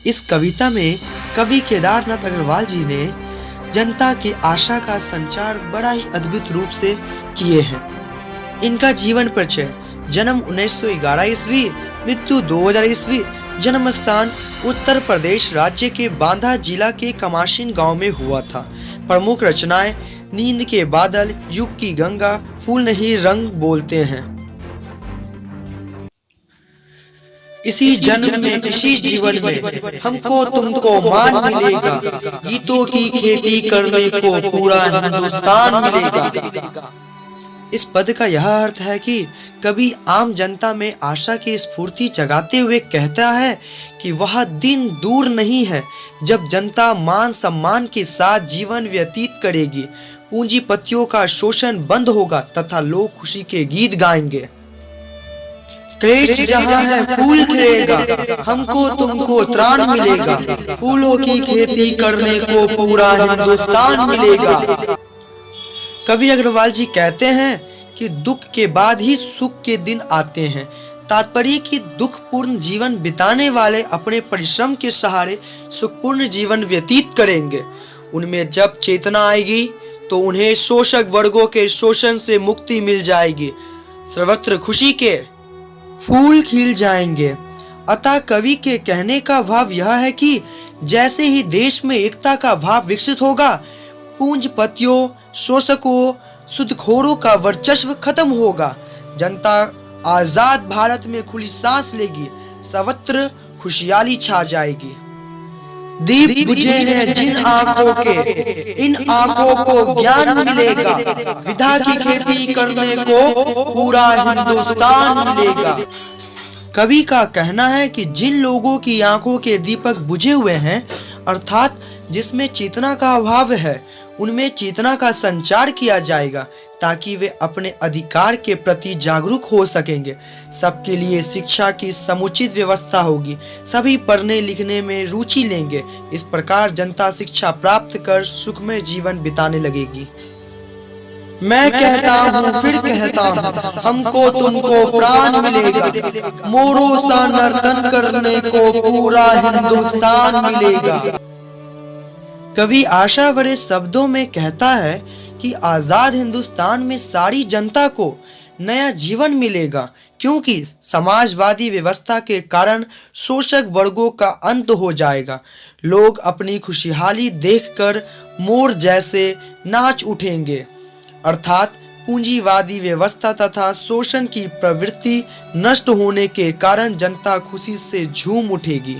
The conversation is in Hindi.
इस कविता में कवि केदारनाथ अग्रवाल जी ने जनता की आशा का संचार बड़ा ही अद्भुत रूप से किए हैं। इनका जीवन परिचय: जन्म 1911 ईस्वी, मृत्यु 2000 ईस्वी, जन्म स्थान उत्तर प्रदेश राज्य के बांदा जिला के कमाशीन गांव में हुआ था। प्रमुख रचनाएं: नींद के बादल, युग की गंगा, फूल नहीं रंग बोलते हैं। इसी जन्म में इसी जीवन में हमको तुमको मान मिलेगा, गीतों की खेती करने को पूरा हिंदुस्तान मिलेगा। इस पद का यह अर्थ है कि कवि आम जनता में आशा की स्फूर्ति जगाते हुए कहता है कि वह दिन दूर नहीं है जब जनता मान सम्मान के साथ जीवन व्यतीत करेगी, पूंजीपतियों का शोषण बंद होगा तथा लोग खुशी के गीत गाएंगे। क्लेश जहाँ है फूल खिलेगा, हमको तुमको त्राण मिलेगा, फूलों की खेती करने को पूरा हिंदुस्तान मिलेगा। कवि अग्रवाल जी कहते हैं कि दुख के बाद ही सुख के दिन आते हैं। तात्पर्य कि दुखपूर्ण जीवन बिताने वाले अपने परिश्रम के सहारे सुखपूर्ण जीवन व्यतीत करेंगे। उनमें जब चेतना आएगी तो उन्हें शोषक वर्गों के शोषण से मुक्ति मिल जाएगी, सर्वत्र खुशी के फूल खिल जाएंगे। अतः कवि के कहने का भाव यह है कि जैसे ही देश में एकता का भाव विकसित होगा, पूंजीपतियों, शोषकों, सुदखोरों का वर्चस्व खत्म होगा, जनता आजाद भारत में खुली सांस लेगी, सर्वत्र खुशहाली छा जाएगी। दीप बुझे हैं जिन आंखों के, इन आंखों को ज्ञान मिलेगा, विधा की खेती करने को पूरा हिंदुस्तान मिलेगा। कवि का कहना है कि जिन लोगों की आंखों के दीपक बुझे हुए हैं, अर्थात जिसमें चेतना का अभाव है, उनमें चेतना का संचार किया जाएगा ताकि वे अपने अधिकार के प्रति जागरूक हो सकेंगे। सबके लिए शिक्षा की समुचित व्यवस्था होगी, सभी पढ़ने लिखने में रुचि लेंगे। इस प्रकार जनता शिक्षा प्राप्त कर सुखमय जीवन बिताने लगेगी। मैं कहता हूँ फिर कहता हूँ, हमको तुमको प्राण मिलेगा, मोरो सा नर्तन करने को पूरा हिंदुस्तान मिलेगा। कवि आशा भरे शब्दों में कहता है कि आजाद हिंदुस्तान में सारी जनता को नया जीवन मिलेगा, क्योंकि समाजवादी व्यवस्था के कारण शोषक वर्गों का अंत हो जाएगा। लोग अपनी खुशहाली देखकर मोर जैसे नाच उठेंगे, अर्थात पूंजीवादी व्यवस्था तथा शोषण की प्रवृत्ति नष्ट होने के कारण जनता खुशी से झूम उठेगी।